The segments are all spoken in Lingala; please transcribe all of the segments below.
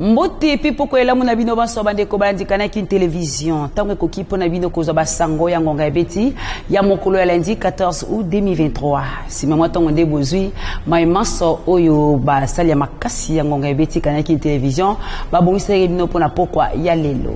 Mbote pipo ko ela muna bino baso bande ko bandikana ki télévision tango ko kipo na bino ko zoba sango ya ngonga ebeti ya mokolo ya lundi 14 août 2023 si mama tango nde bozui maimanso oyo ba sali ya makasi ya ngonga ebeti kana ki télévision ba bongisa bino pona pokwa ya lelo.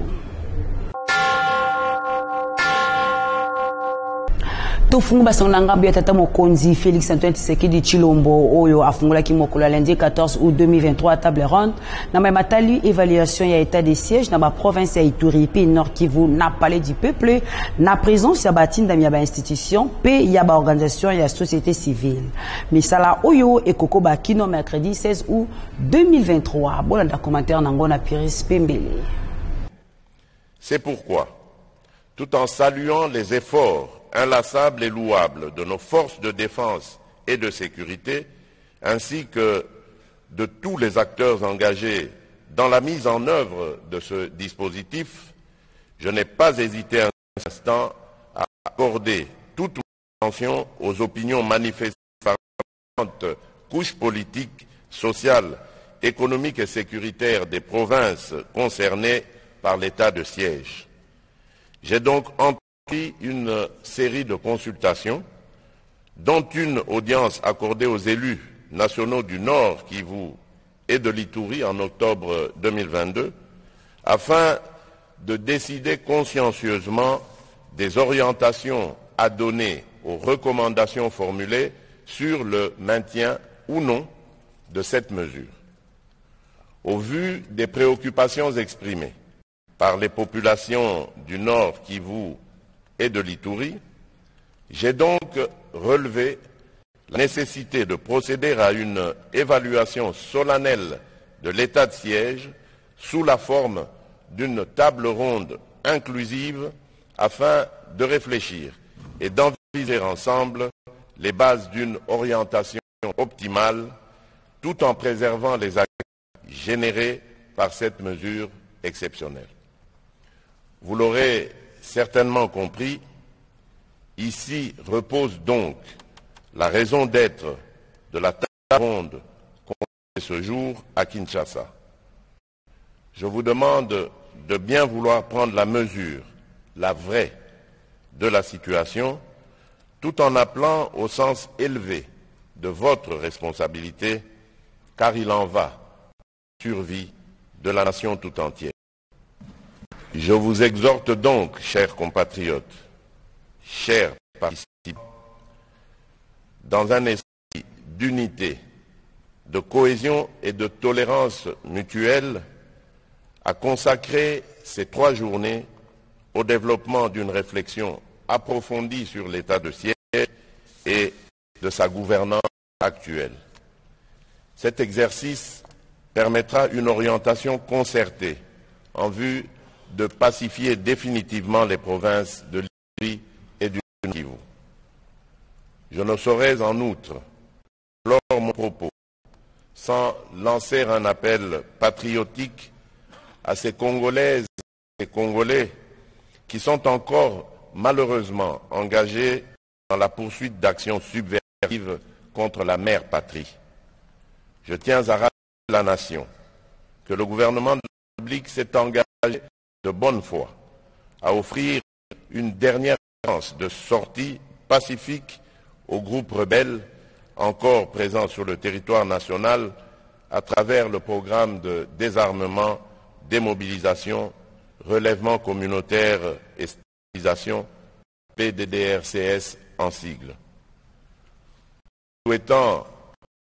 Tofungu basonanga bia tata mokonzi Félix Antoine Tshisekedi Tshilombo oyo afungula ki mokolo lundi 14 août 2023 table ronde na matali évaluation ya état des sièges na ba province ya Ituri pe Nord Kivu na palais du peuple na présence ya batinda ya ba institution pe ya ba organisation ya société civile misala oyo ekoko ba kino mercredi 16 août 2023 bolanda commentaire nango na Piris Pembele. C'est pourquoi tout en saluant les efforts inlassable et louable de nos forces de défense et de sécurité, ainsi que de tous les acteurs engagés dans la mise en œuvre de ce dispositif, je n'ai pas hésité un instant à accorder toute mon attention aux opinions manifestées par différentes couches politiques, sociales, économiques et sécuritaires des provinces concernées par l'état de siège. J'ai donc une série de consultations, dont une audience accordée aux élus nationaux du Nord Kivu et de l'Ituri en octobre 2022, afin de décider consciencieusement des orientations à donner aux recommandations formulées sur le maintien ou non de cette mesure. Au vu des préoccupations exprimées par les populations du Nord Kivu et de l'Ituri, j'ai donc relevé la nécessité de procéder à une évaluation solennelle de l'état de siège sous la forme d'une table ronde inclusive afin de réfléchir et d'envisager ensemble les bases d'une orientation optimale tout en préservant les actions générées par cette mesure exceptionnelle. Vous l'aurez certainement compris, ici repose donc la raison d'être de la table ronde convoquée ce jour à Kinshasa. Je vous demande de bien vouloir prendre la mesure, la vraie, de la situation, tout en appelant au sens élevé de votre responsabilité, car il en va de la survie de la nation tout entière. Je vous exhorte donc, chers compatriotes, chers participants, dans un esprit d'unité, de cohésion et de tolérance mutuelle, à consacrer ces 3 journées au développement d'une réflexion approfondie sur l'état de siège et de sa gouvernance actuelle. Cet exercice permettra une orientation concertée en vue de pacifier définitivement les provinces de l'Ituri et du Kivu. Je ne saurais en outre clore mon propos sans lancer un appel patriotique à ces Congolaises et Congolais qui sont encore malheureusement engagés dans la poursuite d'actions subversives contre la mère patrie. Je tiens à rappeler à la nation que le gouvernement de la République s'est engagé de bonne foi à offrir une dernière chance de sortie pacifique aux groupes rebelles encore présents sur le territoire national à travers le programme de désarmement, démobilisation, relèvement communautaire et stabilisation, PDDRCS en sigle. Souhaitant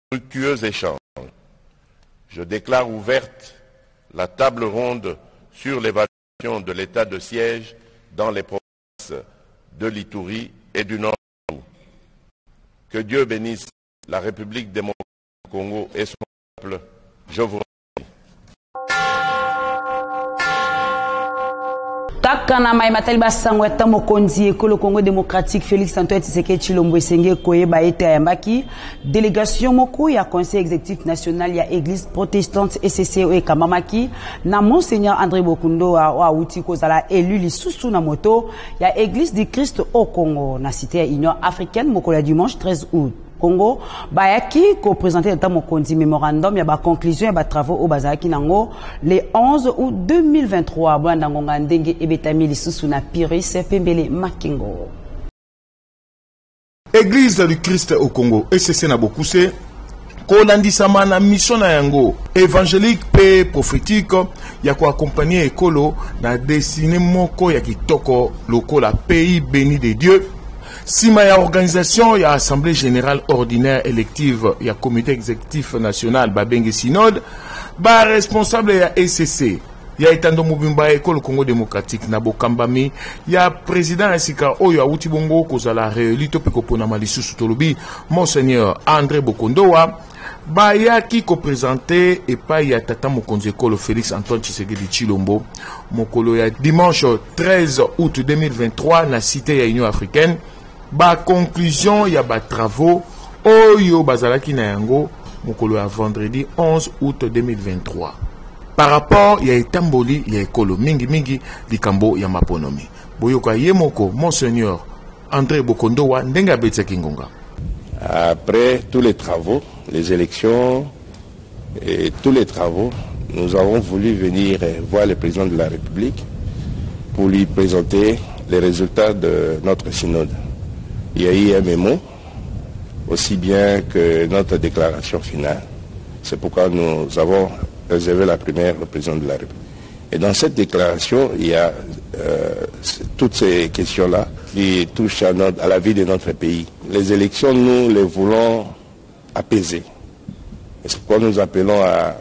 fructueux échanges, je déclare ouverte la table ronde sur l'évaluation de l'état de siège dans les provinces de l'Ituri et du Nord. Que Dieu bénisse la République démocratique du Congo et son peuple. Je vous remercie. Takana mai matali basango ya mokonzi ekolo Congo démocratique Félix Antoine Tshisekedi Tshilombo esenge koyeba ete ayambaki délégation moko ya conseil exécutif national ya église protestante ECCO ekamamaki na monseigneur André Bokundo wa uti kozala élu lisusu na moto ya église du Christ au Congo na cité ya Union africaine mokolo ya dimanche 13 août. Congo bayaki ko présenter dans mon condi mémorandum ya ba conclusion ya ba travaux au bazaki nango le 11 août 2023 banda ngonga ndenge ebetami lisusu na Piris Pembele Makingo. Église du Christ au Congo ECC na Bokuse kolandisama na mission na yango évangélique pe prophétique ya ko accompagner ekolo na destiné moko ya kitoko lokola pays béni de Dieu. Sima ya organisation ya assemblée générale ordinaire élective ya comité exécutif national babenge synode ba responsable ya ECC ya Etando Mobimba ekolo Congo démocratique na bokambami ya président Sika oyo awuti bongo kozala réélu to pekopona malisusu tolobi monseigneur André Bokondowa bayaki ko présenter epai ya tata mokonzi ekolo Félix Antoine Tshisekedi Tshilombo mokolo ya dimanche 13 août 2023 na cité ya Union africaine ba conclusion ya ba travaux oyo bazalaki na yango mokolo ya vendredi 11 août 2023 par rapport ya etamboli ya ekolo mingi likambo ya maponomi boyoka yemoko monseigneur André Bokondowa ndenga betsaki ngonga. Après tous les travaux, les élections et tous les travaux, nous avons voulu venir voir le président de la République pour lui présenter les résultats de notre synode. Il y a eu un mémo, aussi bien que notre déclaration finale. C'est pourquoi nous avons réservé la première au président de la République. Et dans cette déclaration, il y a toutes ces questions-là qui touchent à la vie de notre pays. Les élections, nous les voulons apaiser. C'est pourquoi nous appelons à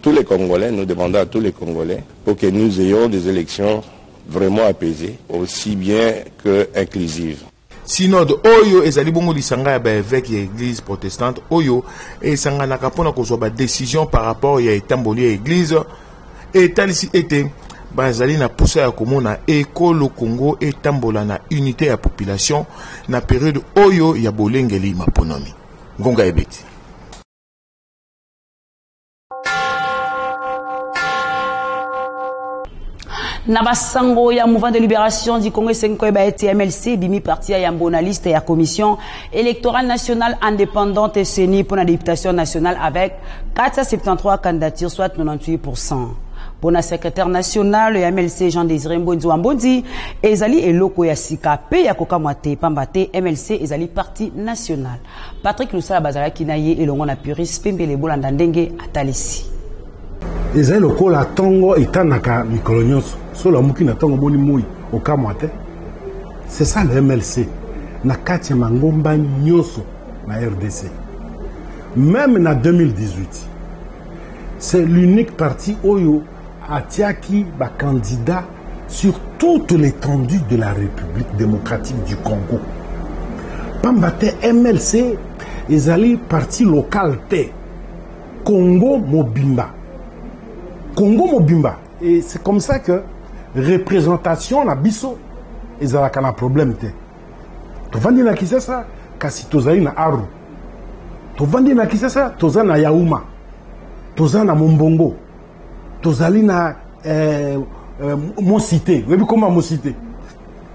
tous les Congolais, nous demandons à tous les Congolais pour que nous ayons des élections vraiment apaisées, aussi bien que inclusives. Synode oyo ezali bongo lisanga ya ba évêque ya église protestante oyo esanganaka mpona kozwa ba décision par rapport ya etamboli ya église etalisi ete bazali na pousa ya komona ekolo Congo etambola na unité ya population na période oyo ya bolengeli maponomi. Ngonga ebeti. Na basango ya mouvement de libération du Congo MLC bimi parti ya mbona liste ya commission électorale nationale indépendante et CENI pour la députation nationale avec 473 candidatures soit 98%. Pour la secrétaire national ya MLC Jean-Désiré Mbonzi Wambondi ezali eloko ya sika pe ya kokamwate pambate MLC ezali parti national. Patrick Lusala bazalaki na ye elongo na Piris Pembele bolanda ndenge atalisi. Ezali lokola tongo etanaka mikolo nyonso solo muki na tongo boni moi okamwate. C'est ça le MLC na kati ya mangomba nyonso na RDC. Même na 2018 c'est l'unique parti oyo atiaki ba candidat sur toute l'étendue de la République démocratique du Congo. Pambate MLC ezali parti local te Congo Mobimba. Congo Mobimba. Et c'est comme ça que représentation na biso ezalaka na problème te. Tovandi na Kisasa kasi tozali na Aru. Tovandi na Kisasa tozali na Yaouma. Tozali na Mombongo. Tozali na Monsité. Vous voyez comment Monsité?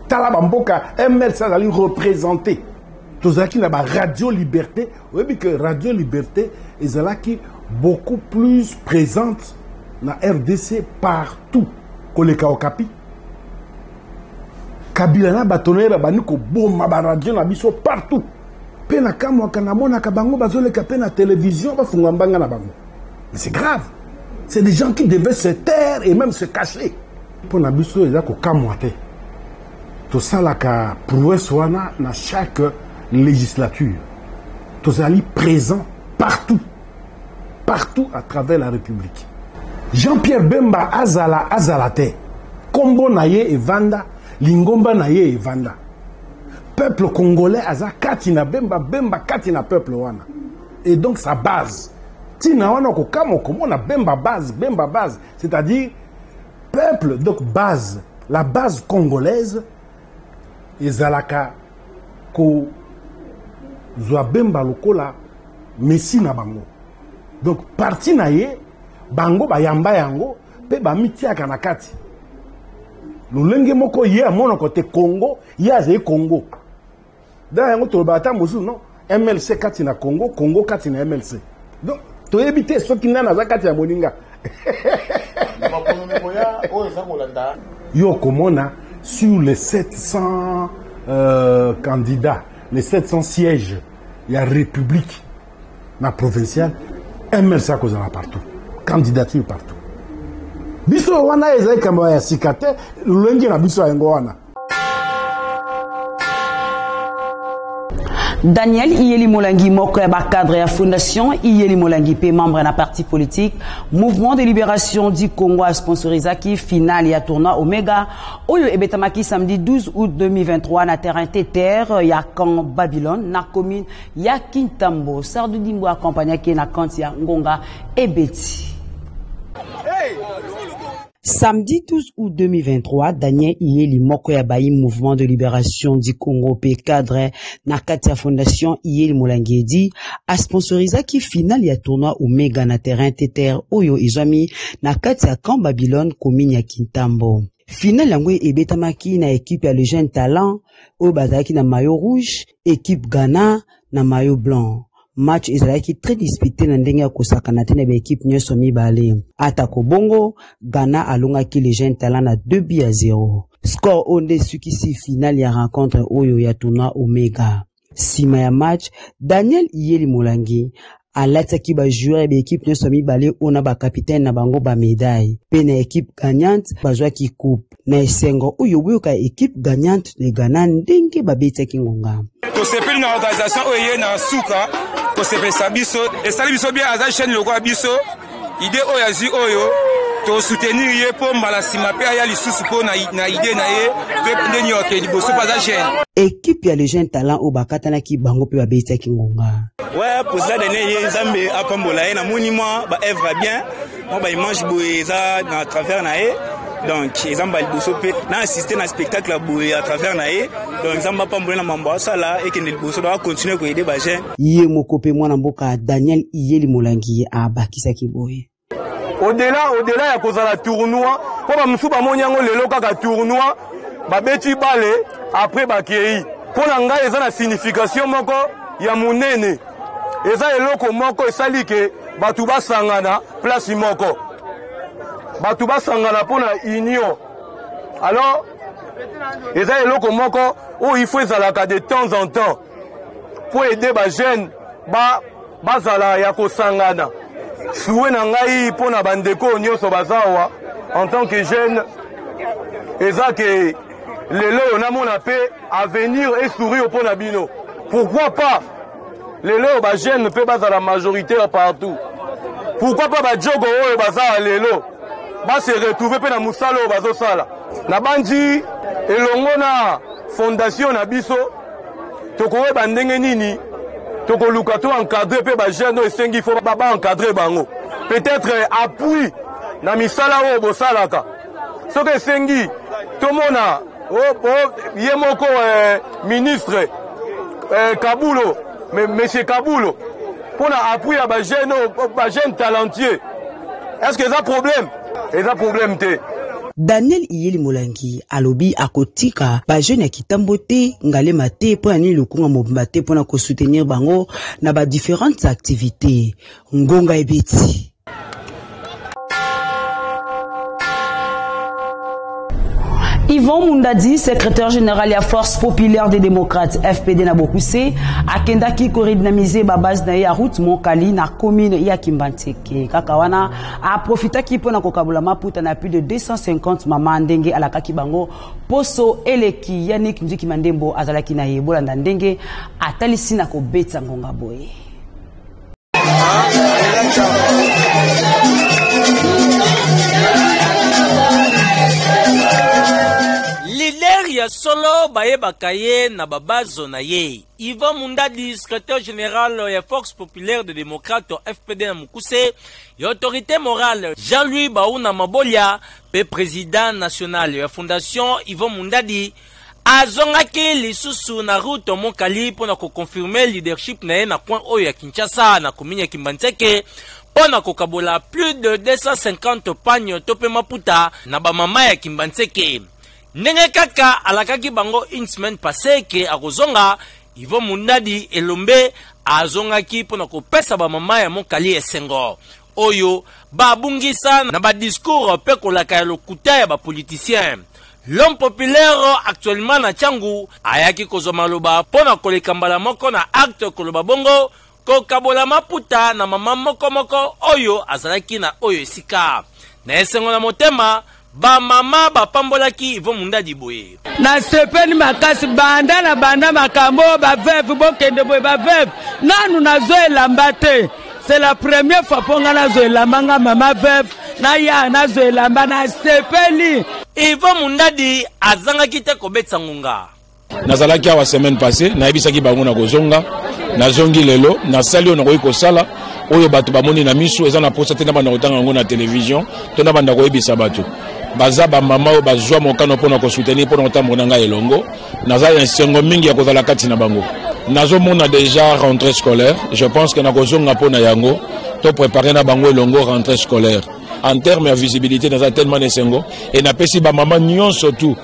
Talaba Mboka MLC azali représenté. Tozali na ba Radio Liberté. Vous voyez que Radio Liberté ezalaki beaucoup plus présente na RDC partout. Koleka Okapi. Kabila na batonera baniko bomba ba radio na biso partout. Pe na kamwa kanamona kabango bazoleka pe na télévision bafunga mbanga na bango. Mais c'est grave. C'est des gens qui devaient se taire et même se cacher. Pour na biso ezako kamwate. To salaka prouesse wana na chaque législature. Tozali présent partout. Partout à travers la République. Jean-Pierre Bemba azalate. Kombo naye e vanda, lingomba naye e vanda. Peuple congolais aza katina Bemba, Bemba katina peuple wana. Et donc sa base. Tina wana kokamo komona Bemba base, c'est-à-dire peuple donc base, la base congolaise ezalaka ko zwa Bemba lokola messi na bango. Donc parti naye bango bayamba yango pe bamitiaka na kati lolenge moko ye amona kote Congo ye azali Congo da yango to bata mosu non MLC kati na Congo, Congo kati na MLC. Donc, tu éviter ceux qui n'ont pas kati na Moninga. Yo komona sur les 700 candidats, les 700 sièges, il y a République, na provinciale, MLC à cause de la partout, candidature partout. Biso wana ezai kamba ya sikate, lulengi na biso yango wana. Daniel Iyeli Molangi moko ya cadre ya fondation Iyeli Molangi pe membre na parti politique Mouvement de Libération du Congo a sponsorisé qui finale ya tournoi Omega oyo ebetamaki samedi 12 août 2023 na terrain terre ya camp Babylone na commune ya Kintambo. Sardou Dimbo accompagné qui na camp ya Ngonga ebeti. Samedi 12 août 2023, Daniel Iyeli moko ya bayi Mouvement de Libération du Congo pe cadre na kati ya fondation Iyeli Molangi edi a sponsorisé qui finale ya tournoi Omega na terrain terre oyo izami na kati ya camp Babylone commune ya Kintambo. Finale yango ebetamaki na équipe ya le jeune talent oyo bazalaki na maillot rouge, équipe Ghana na maillot blanc. Match ezalaki très disputé na ndenge ya kosakana te na équipe nyonso mibale. Atako bongo, Ghana alongaki les jeunes talents na 2-0. Score onde sukisi finale ya rencontre oyo ya tournoi Omega. Sima ya match, Daniel Iyeli Molangi alataki ba joueur ya équipe nyonso mibale ona ba capitaine na bango ba médaille. Pe na équipe gagnante bazwaki coupe. Na esengo oyo buyoka équipe gagnante de Ghana ndenge babetaki ngonga. Kosepeli na organisation oyo na suka kosepeli sabiso esali biso bien aza chaîne loko abiso idée oyo azi oyo to soutenir ye po mbala sima pe aya lisusu po na idée na ye pe ndeni yoke liboso pa za chaîne. Équipe ya les jeunes talents au bakatana ki bango pe babetaki ngonga. Ouais, pour ça donner ye nzambe apambola ye na monument ba œuvre bien on ba image boye za na travers na ye. Donc, ils ont assisté à un spectacle à travers Naé. Donc, ils ont pas mambo sala et qu'ils doivent continuer à aider les gens. Yé mokope mwana mboka Daniel Iyeli Molangi a bakisaki boye. Au-delà ya kozala tournoi, pour ba musu ba monyango lelo kaka tournoi, ba beti bale après ba kei. Pour na ngai eza na signification moko ya munene. Eza eloko moko esali ke batu basangana place moko. Batuba sangana pour la union. Alors, et ça est là comme où il faut zalaka de temps en temps pour aider les jeunes bazala yako sangana. Soué na ngai pour na bandeko nyonso bazawa en tant que jeune. Et ça que lelo na mona pe avenir et sourire pour na bino. Pourquoi pas lelo ba jeune pe bazala majoritaire partout. Pourquoi pas ba jogo oyo bazala lelo. Va se retrouver pe na musalo bazo sala na banji elongo na fondation na biso toko ba ndenge nini toko luka to encadrer pe ba jeune esengi fo ba encadrer bango peut-être appui na misala o bosalaka soki esengi tomona ye moko ministre Kabulo monsieur Kabulo pour na appui à ba jeune talentueux. Est-ce que c'est un problème? C'est un problème te. Daniel Iyeli Molangi alobi akotika ba jeune ya Kitambo te ngalema te po ani lukunga mobimba te pona ko soutenir bango na ba différentes activités. Ngonga ebeti. Yvon Mundadi, secrétaire général à Force populaire des démocrates FPD na Bokuse, akenda ki ko redynamiser ba base na ya route Monkali na commune ya Kimbanteke. Kakawana a profita ki pona kokabula maputa na plus de 250 mama ndenge alakaki bango poso eleki Yannick Ndiki Mandembo azalaki na yebola ndenge atalisi na ko betsa ngonga boye. Leader ya solo baye bakaye na babazo na ye. Yvon Mundadi, secrétaire général ya Force populaire des démocrates FPD na Mukuse, ya autorité morale Jean-Louis Baouna Mabolia, pe président national ya fondation Yvon Mundadi, azongaki lisusu na route Monkali pona ko confirmer leadership na ye na coin oyo ya Kinshasa na commune ya Kimbanteke. Pona kokabola plus de 250 pagnes tope maputa na ba mama ya Kimbanteke. Ndenge kaka alakaki bango une semaine passée ke akozonga Ivo Mundadi elombe azongaki pona kopesa ba mama ya mokali esengo. Oyo babungisa na ba discours pe kolaka lokuta ya ba politicien. L'homme populaire actuellement na Tchangu ayaki kozoma loba pona koleka mbala moko na acte koloba bongo ko kabola maputa na mama moko oyo azalaki na oyo esika. Na esengo na motema ba mama ba pambolaki Ivo Mundadi boye. Na sepeni makasi banda na banda makambo ba veuve bokende boye ba veuve nanu nazo elamba te. C'est la première fois pour nga zo elamba nga mama veuve na ya nazo elamba na sepeli. Ivo Mundadi azangaki te kobetsa ngunga. Nazalaki awa semaine passée na ebisaki bango na kozonga na zongi lelo na sali on koyi kosala oyo bato bamoni na misu eza na posa te na banda kotanga ngo na télévision to na banda koyebisa bato baza ba mama o bazwa mokano pona ko soutenir pona kotambola nga elongo naza ya sengo mingi ya kozala kati na bango nazo mona déjà rentrée scolaire je pense que na kozonga pona yango to préparer na bango elongo rentrée scolaire en termes de visibilité naza tellement nesengo et na pesi ba mama nyonso tout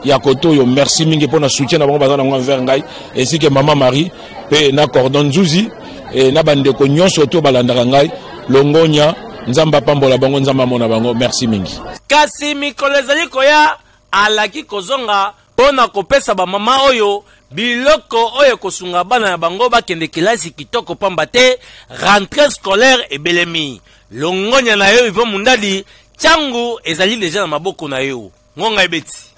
ya koto yo merci mingi pona soutien na bango bazana ngo envers ngai ainsi que maman Marie pe na cordon Zuzi et na bande ko nyonso to balandaka ngai longonya nzamba pambola bango nzamba mona bango merci mingi. Kasi mikolo ezali koya alaki kozonga pona kopesa ba mama oyo biloko oyo kosunga bana na bango bakende kelasi kitoko pamba te rentrée scolaire ebelemi. Longonya na yo Ivo Mundadi Tchangu ezali deja na maboko na yo. Ngonga ebeti.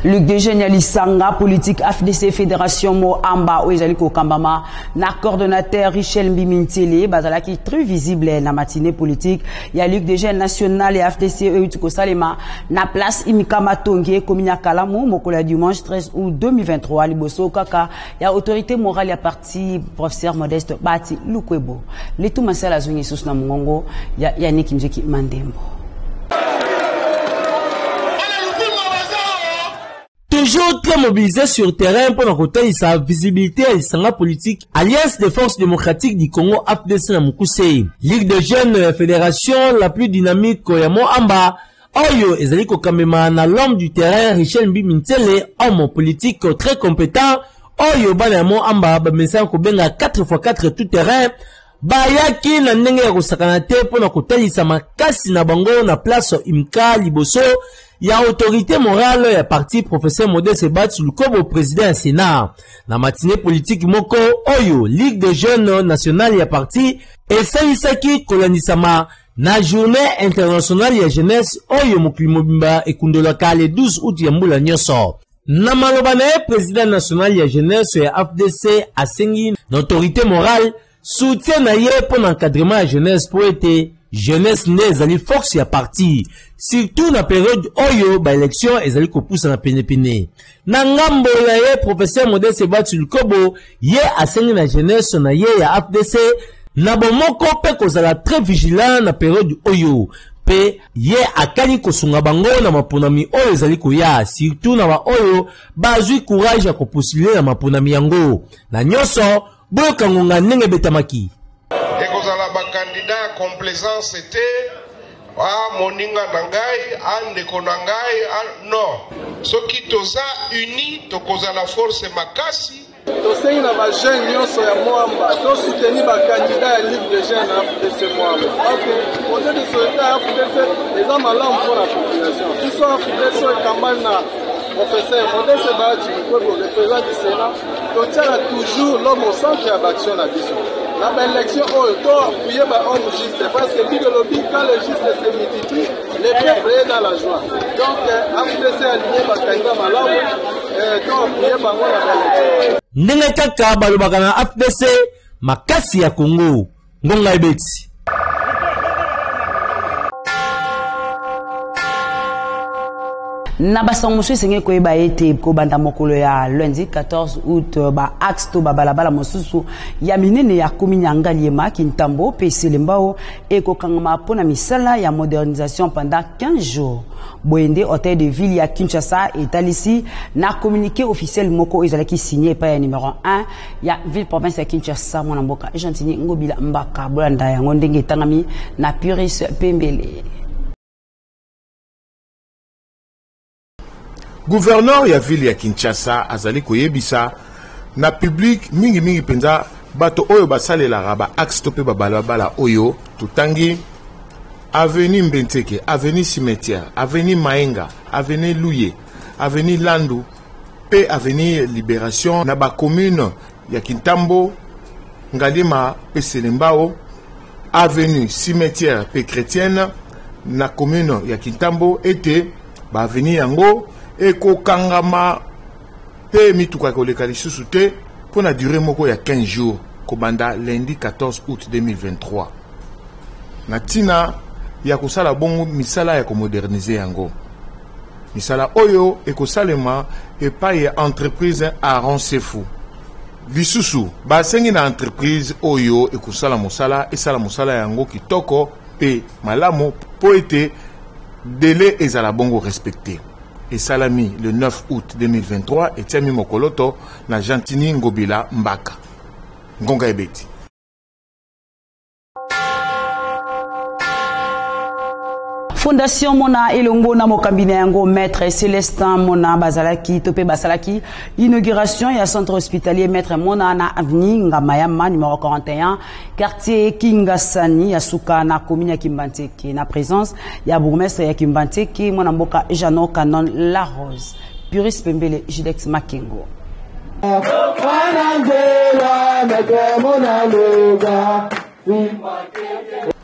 Luc Dejeunes Yalisanga, politique AFDC Fédération Mo Amba, Oejaliko Kambama, na coordonnateur Richel Mbimintele, bazala qui est très visible na matinée politique. Il y a Luc Dejeunes National et AFDC Eutuko Salema, na place Imikama Tongue, Komina Kalamu, Mokola dimanche 13 août 2023, Liboso Kaka, il y a autorité morale, il y a parti professeur Modeste Bati Lukwebo. Les tout masala la zone sous na Mongo, il y a Yannick Mjeki Mandembo. Toujours très mobilisé sur terrain pour notre sa visibilité et sa politique, Alliance des forces démocratiques du Congo AFDC na Mukuse, Ligue des jeunes fédération la plus dynamique Koyamo Amba, Oyo Ezaliko Kamema na l'homme du terrain Richel Mbimintele, homme politique très compétent, Oyo Banamo Amba, Bamesa Kobenga 4x4 tout terrain, Bayaki na ndenge ya kosakana te pona kotalisa makasi na bango na place Imka liboso ya autorité morale ya parti professeur Modeste Bati Lukobo président ya Sénat na matinée politique moko oyo Ligue des jeunes nationale ya parti esalisaki kolanisama na journée internationale ya jeunesse oyo mokili mobimba ekundolaka le 12 août ya mbula nyonso. Na maloba na ye président national ya jeunesse ya AFDC asengi na autorité morale soutien na ye pour l'encadrement à jeunesse pour être jeunesse nezali force ya parti surtout na période oyo ba élection ezali ko poussa na pene na ngambo na ye professeur Modeste Bati Lukobo ye asengi na jeunesse na ye ya AFDC na bomoko pe kozala très vigilant na période oyo pe ye akani kosunga bango na maponami oyo ezali koya surtout na ba oyo bazui courage ya kopostuler na maponami yango na nyonso boyoka ngonga ndenge betamaki ekozala bakandida complaisance te moninga na ngai andeko na ngai non soki toza uni tokozala force makasi tosengi na bajeune nyonso ya Mwamba tosuteni bakandida ya Ligue des jeunes AFDC Mwamba projet de société ya AFDC eza malamu mpona population biso AFDC ekambani na professeur Modeste Bati Lukobo le président du Sénat totiaka toujours l'homme au centre ya baction na biso na baélection oyo to appuye bahomme juste parce que bible lobi quand le juste se multiplie le peuple est dans la joie donc AFDC aligné bakandida malamu to appuye bango na baélection ndenge kaka balobaka na AFDC makasi ya Congo ngonga ebeti. na basango mosusu esengeli koyeba ete kobanda mokolo ya lundi 14 août baaxe to babalabala mosusu ya minene ya komi Nyangaliema Kintambo mpe Selembao ekokangama mpona misala ya modernisation pendant 15 jours. Boyende hôtel de ville ya Kinshasa etalisi na communiqué officiel moko ezalaki signé par ya numéro 1 ya ville province ya Kinshasa mwana mboka Gentini Ngobila Mbaka bolanda yango ndenge etangami na Puris Pembele. Gouverneur ya ville ya Kinshasa azali koyebisa na public mingi penza bato oyo basalelaka ba axe to pe babalabala oyo tutangi avenue Mbenteke, avenue Cimetière, avenue Maenga, avenue Louye, avenue Landu, pe avenue Libération na ba commune ya Kintambo, Ngaliema pe Selembao, avenue Cimetière pe Chrétienne na commune ya Kintambo ete ba avenue yango eko kangama pe mituka koleka lisusu te pona durée moko ya 15 jours kobanda lundi 14 août 2023 na tina ya kosala bongo misala ya komodernize yango misala oyo ekosalema epai ya entreprise Aaron Sefu lisusu basengi na entreprise oyo ekosala mosala esala mosala yango kitoko pe malamu po ete délai ezala bongo respecté. Et Salami le 9 août 2023 et Tiami Mokoloto na Gentini Ngobila Mbaka. Ngonga Ebeti. Fondation Mona Elongo na mokambine yango maître Célestin Mona bazalaki topé basalaki inauguration ya centre hospitalier maître Mona na avenue Ngamayama numéro 41 quartier Kingasani ya suka na commune ya Kimbanteke na présence ya bourgmestre ya Kimbanteke mona mboka Jano Canon La Rose Puris Pembele Judex Makengo.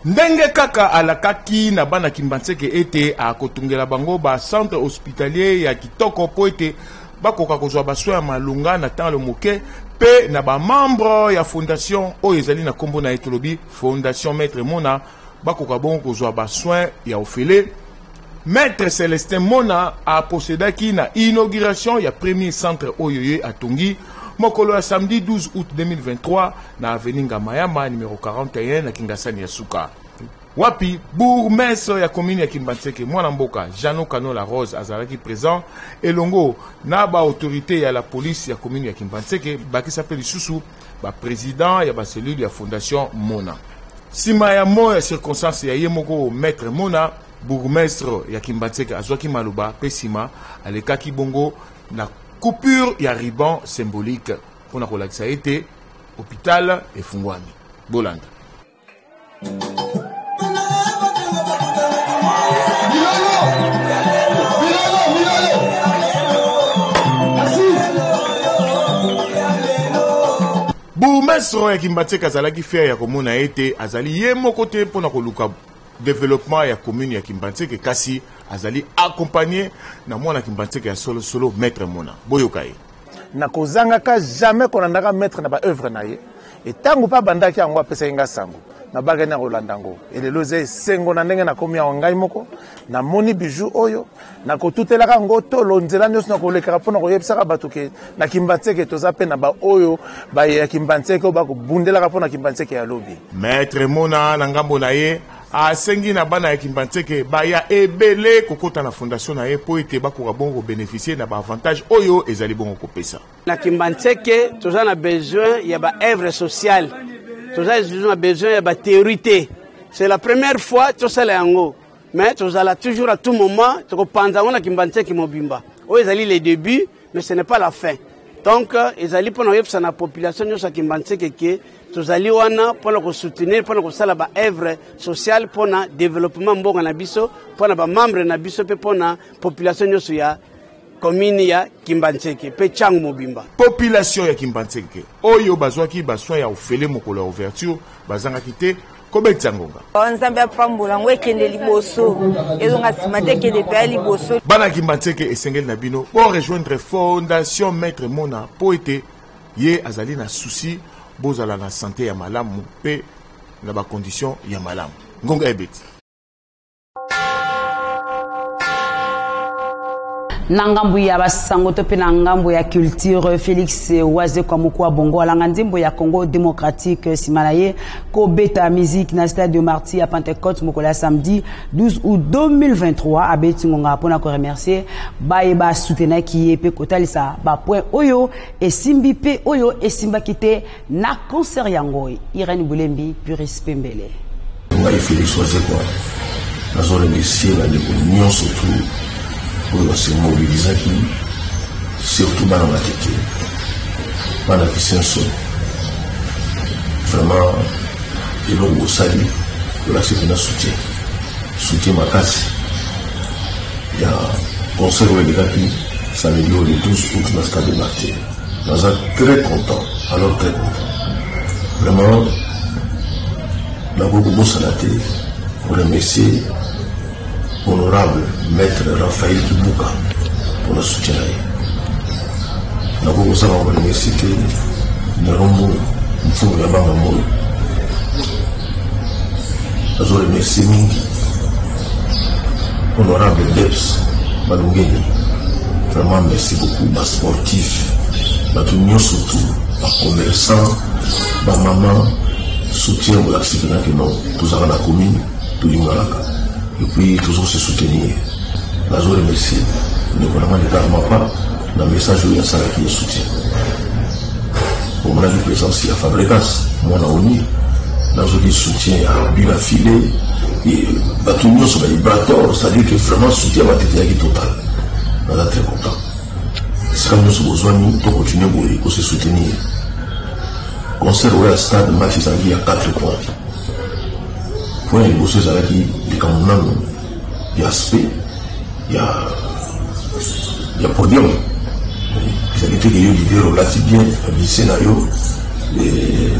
Ndenge kaka alakaki na bana Kimbanteke ete akotungela bango ba centre hospitalier ya kitoko po ete bakoka kozwa baswa ya malunga na temps le moke pe na ba membre ya fondation oyo ezali na kombo na etolobi fondation maître Mona bakoka bongo kozwa baswa ya ofele. Maître Célestin Mona a possédaki na inauguration ya premier centre oyo ye atungi mokolo ya samedi 12 août 2023 na avenue Ngamayama numéro 41 na Kingasani ya suka. Wapi bourgmestre ya commune ya Kimbanteke mwana mboka Jano Canon La Rose azalaki présent elongo na ba autorité ya la police ya commune ya Kimbanteke bakisa pe lisusu ba président ya ba cellule ya fondation Mona. Sima ya moya circonstance ya yemoko maître Mona bourgmestre ya Kimbanteke azwaki maluba pe sima alekaki bongo na coupure ya ruban symbolique pour na kolakisa ete hôpital efungwami bolanda. Bourgmestre ya Kimbanteke azalaki fier ya komona ete azali ye moko te mpona koluka développement ya commune ya Kimbanteke kasi azali accompagné na mwana Kimbanteke ya solo maître Mona boyoka ye na kozangaka jamais konandaka maître na ba œuvre na ye etango pa bandaki yango apesa inga sango na bagani ya kolandango elelo ze sengo na ndenge na komi ya ngai moko na moni bijou oyo na kotutelaka ngo tolo nzela nyonso na kolekaka mpona koyebisaka bato ke na Kimbanteke toza pe na ba oyo ba ya Kimbanteke ba kobundelaka mpona Kimbanteke ya lobi. Maître Mona na ngambo na ye asengi na bana ya Kimbanteke baya ebele kokota na fondation na ye po ete bakoka bongo bénéficier na ba avantage oyo ezali bongo kopesa. Na Kimbanteke toza na besoin ya ba œuvre sociale. Toza na besoin ya ba théorité. C'est la première fois tosala yango. Mais tozala toujours à tout moment tokopanda na Kimbanteke mobimba. O ezali les débuts mais ce n'est pas la fin. Donc ezali pona yepsa na population nyosa Kimbanteke ke tozali wana pona ko soutenir pona ko sala ba œuvre sociale pona développement mbonga na biso pona ba membre na biso pe pona population nyoso ya commune ya Kimbanteke pe changu mobimba. Population ya Kimbanteke oyo bazwaki baswa ya ofele mokolo ya ouverture bazangaki te kobetsa ngonga. Nzambe apambola ngo ekende liboso ezonga simate ke de pa liboso. Bana Kimbanteke esengeli na bino pour rejoindre fondation maître Mona po ete ye azali na souci bozala na santé ya malamu pe na ba condition ya malamu. Ngonga Ebeti. Nangambu ya basango to pe nangambu ya culture Félix Waze kwa mukwa bongo alanga nzembo ya Congo démocratique simalaye ko beta musique na stade de Marty à Pentecôte mokola samedi 12 août 2023 a beti ngonga pona ko remercier baye ba soutenir ki epe kotalisa ba point oyo et simbi pe oyo et simba kite na concert yango Irene Bulembi Puris Pembele ngai Félix Waze kwa nazo remercier la union surtout pour se mobiliser surtout dans la tête dans la puissance vraiment et donc au salut de la sécurité soutien ma casse il y a concert où les gars qui s'améliorent le 12 août dans le stade de Marty. Nous sommes très contents, alors très contents vraiment la beaucoup de santé pour remercier honorable maître Raphaël Kibuka pour le soutien. Nous avons besoin de l'université de Rombo, nous avons besoin de remercier honorable Debs Malungeni. Vraiment merci beaucoup, ma sportif, ma union surtout, ma commerçant, ma maman, soutien pour l'accident que nous, tous dans la commune, tout le monde. Et puis toujours se soutenir. La journée remercie. Le gouvernement de Karmapa, dans le message où il y a ça qui est soutien. Pour mon avis, présence, il y a Fabregas, moi, on a uni. Dans le soutien, il y a Bula Filé, et tout le monde sur les brators, c'est-à-dire que vraiment, soutien va être total. On est très content. C'est comme nous avons besoin, nous, de continuer pour se soutenir. Concert au stade, match, il y a 4 points. Pour les bosses avec les Camerounais, il y a aspect, il y a podium. Ça veut dire qu'il y a eu l'idée relative bien, le scénario.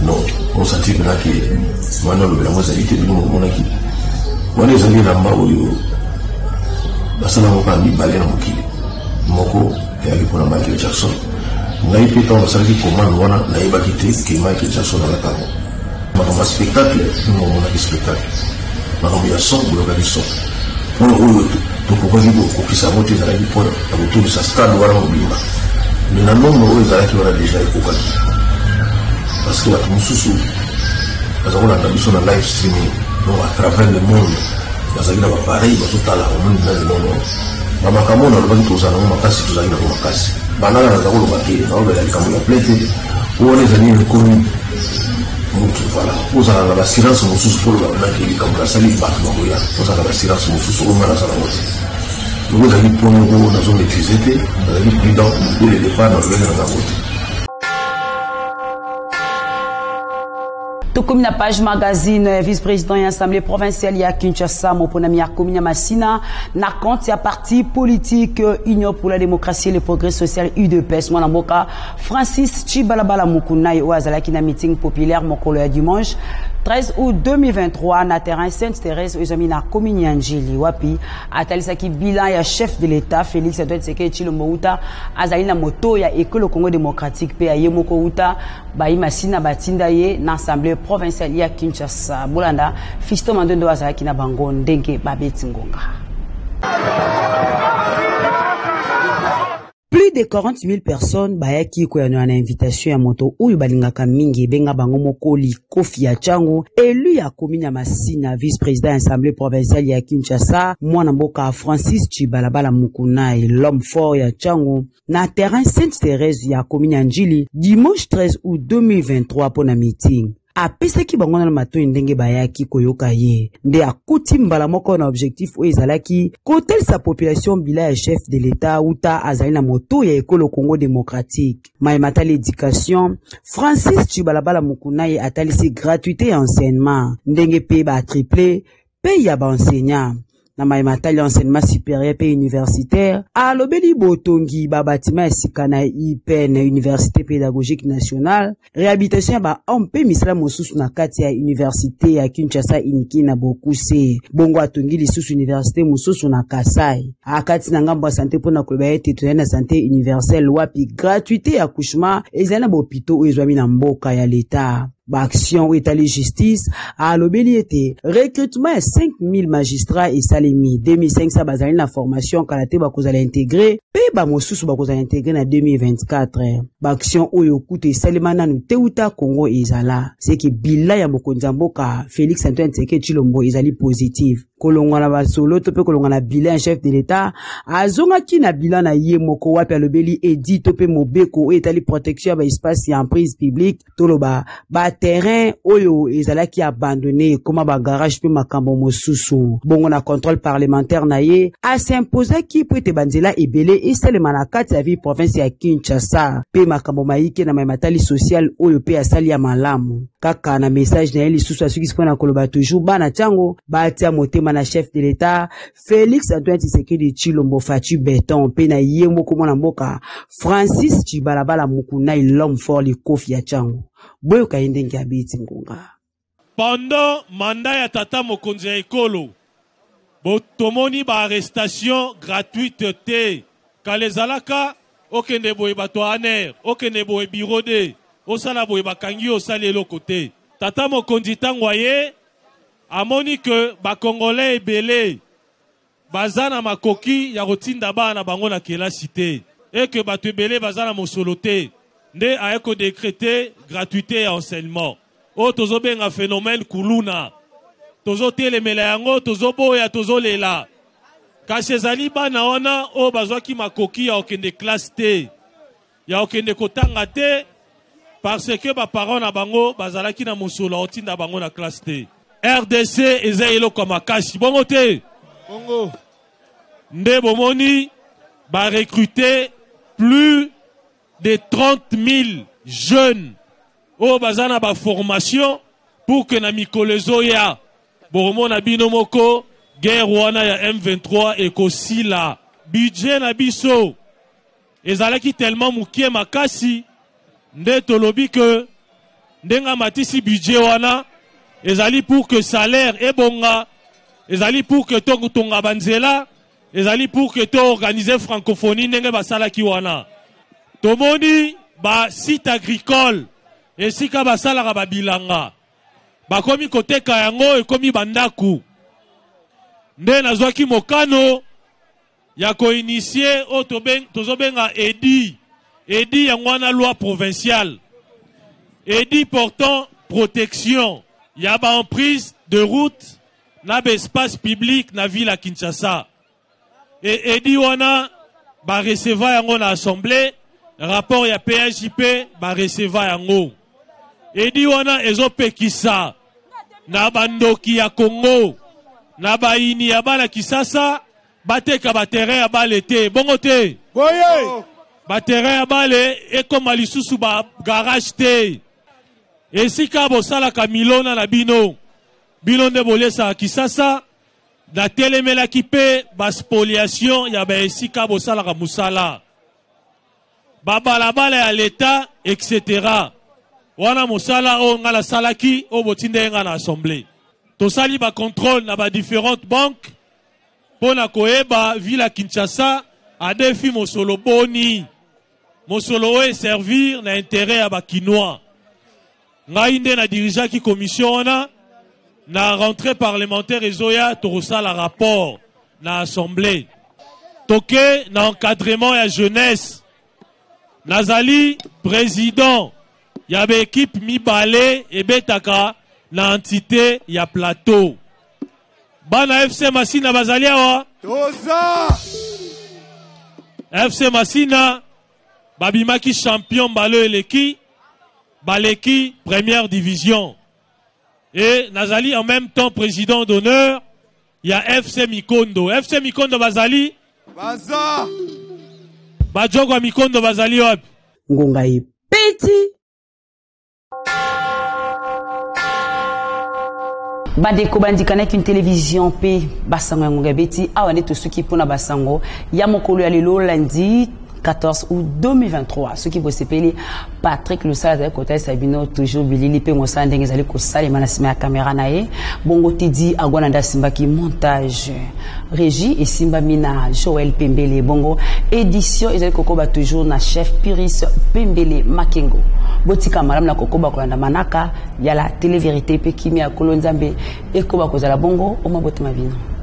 Non, on sentit que maintenant le blanc a été de nous, mon équipe. Moi, les amis là-bas, parce que nous avons mis balai dans mon kilo. Moko, et avec pour Michael Jackson. Nous avons pu tant de comment nous avons quitté que Michael Jackson dans la table. Un spectacle, nous avons un spectacle. Nous avons un son, nous avons un son. Pour le rôle, nous avons un voter dans la vie pour autour de sa stade, nous avons oublié. Mais nous avons déjà écouté. Parce que nous avons un live streaming, donc à travers le monde, nous avons un appareil, nous avons un monde. Mama kamona lobaki tozana ngo makasi tozali na makasi. Banana na zako lobaki, na obe la kamona plete. Uone zani ni komi. Voilà, vous avez l'assurance au sous pour la comme la salle bat moya. Vous avez l'assurance au sous pour la salle moya. Vous avez pour nous dans zone d'électricité, vous avez pris dans le départ dans le la route. Tout comme la page magazine vice-président et assemblée provinciale ya Kinshasa moponami ya commune Massina na compte ya parti politique Union pour la démocratie et le progrès social UDPS mwana mboka Francis Chibalabala Mukunai oazalaki na meeting populaire mokolo ya dimanche 13 août 2023 na terrain Sainte-Thérèse ezami na commune ya Njili wapi atalisaki bilan ya chef de l'État Félix Antoine Tshisekedi Tshilombo uta azali na moto ya école Congo démocratique pe aye moko uta bayi Massina batinda ye na assemblée provinciale ya Kinshasa Bolanda Fisto Mandondo azalaki na bango ndenge babeti ngonga. Plus de 40 000 personnes bayaki koyano na invitation ya moto uyu balingaka mingi benga bango mokoli Kofi ya Changu élu ya commune ya Massina vice-président de l'Assemblée provinciale ya Kinshasa mwana mboka Francis Chibalabala Mukunai l'homme fort ya Changu na terrain Sainte-Thérèse ya commune ya Njili dimanche 13 août 2023 pour na meeting. Apesaki bango na mato ndenge bayaki koyoka ye nde akuti mbala moko na objectif o ezalaki kotel sa population bila ya chef de l'État uta azali na moto ya école Congo démocratique maimata l'éducation Francis Chibalabala Mukunai atalisi gratuité ya enseignement ndenge pe ba triplé pe ya ba enseignant na maimata l'enseignement supérieur pe universitaire alobeli botongi ba bâtiment esikana IPN Université pédagogique nationale réhabilitation ba ompe misala mosusu na kati ya université ya Kinshasa iniki na Bokuse bongo atongi lisusu université mosusu na Kasai akati na ngambo santé pona koloba ete na santé universelle wapi gratuité ya accouchement ezana ba hôpitaux ezwami na mboka ya l'État Action ou état justice à l'obéliété. Recrutement à 5000 magistrats et salimi. 2500 bazali la formation kalaté bakozala intégré. Pe ba mosusu bakozala intégré na 2024. Action ou yokuté salimana nu teuta Congo ezala. C'est que bila ya mokonzi mboka Félix Antoine Tshisekedi Tshilombo ezali positive. Kolonga na basolo to pe kolonga na bilan chef de l'état azonga ki na bilan na ye moko wapi alobeli edi to pe mobeko etali protection ba espace ya emprise publique toloba ba terrain oyo ezalaki abandonné comme ba garage pe makambo mosusu bongo na contrôle parlementaire na ye a s'imposer ki peut banzela ebele eselema na kati ya vie province ya Kinshasa pe makambo maike na matali social oyo pe asali ya malamu kaka na message na ye lisusu asuki sipona koloba toujours bana tango ba tia motema na chef de l'état Félix Antoine Tshisekedi Tshilombo Fatu Béton pe na ye moko mona mboka Francis Chibalabala Mukuna l'homme fort le kofi ya chango boyo kaende ngabiti ngonga. Pendant mandat ya tata mokonzi ya ekolo botomoni ba arrestation gratuite te kalezalaka okende boye bato aner okende boye bureau de osala boye bakangi osali eloko te tata mokonzi tango ye amoni que ba congolais ebele bazana makoki ya kotinda bana bango na kelasi te et que bato ebele bazana mosolo te nde ayeko décréter gratuité ya enseignement o tozo benga phénomène kuluna tozo telemela yango tozo boya tozo lela kasi ezali bana wana o bazwaki makoki ya okende classe te ya okende kotanga te parce que ba parents na bango bazalaki na mosolo otinda bango na classe te. RDC eza eloko makasi bongo te bongo nde bomoni ba recruter plus de 30 000 jeunes au bazana ba formation pour que na mikolezo ya bomona bino moko guerre wana ya M23 ekosila budget na biso ezalaki tellement mukie makasi nde tolobi que ndenga matisi budget wana ezali pour que salaire ebonga ezali pour que tonga banzela ezali pour que to organiser francophonie ndenge basalaki wana tomoni ba site agricole esika basalaka babilanga bakomi koteka yango ekomi bandaku nde nazwaki mokano ya koinitie o tozobenga edi yango wana loi provinciale edi portant protection ya ba emprise de route na ba espace public na ville à Kinshasa et edi wana ba recevoir yango na assemblée rapport ya PHJP ba recevoir yango edi wana ezopekisa na bandoki ya Congo na baini ya bala Kisasa bateka ba terrain ya bale te bongo te boye ba terrain ya bale ekoma lisusu ba garage te esika bosalaka milona na bino nde bolesa Kisasa na telemelaki pe ba spoliation ya ba esika bosalaka musala babalabala ya l'État etc. wana musala o ngala salaki o botinde nga na assemblée tosali ba contrôle na ba différentes banques pona koeba ville Kinshasa a défi mosolo boni mosolo e servir na intérêt ya ba kinois ngai nde na dirigeaki commission wana na rentrée parlementaire ezoya torosala rapport na assemblée toke na encadrement ya jeunesse nazali président ya ba équipe mibale ebetaka na entité ya plateau bana FC Masina bazali awa toza FC Masina babimaki champion balo eleki baleki première division et nazali en même temps président d'honneur ya FC Mikondo bazali baza bajogo Mikondo bazali wapi ngongai peti badeko bandikana qu'une télévision p basango ngonga beti awane to suki pona basango ya mokolo ya lelo lundi 14 août 2023. Ce qui vous s'appelle Patrick Lusala de côté Sabino toujours bilili pe ngosala ndenge ezali ko salema na sima ya caméra na ye. Bongo tidi agwananda simba ki montage. Régie et simba mina Joël Pembele. Bongo édition ezali kokoba toujours na chef Piris Pembele Makengo. Botika malam na kokoba kolanda manaka ya la télé vérité pe kimi ya kolonzambe ekoba kozala bongo o mabote mabino.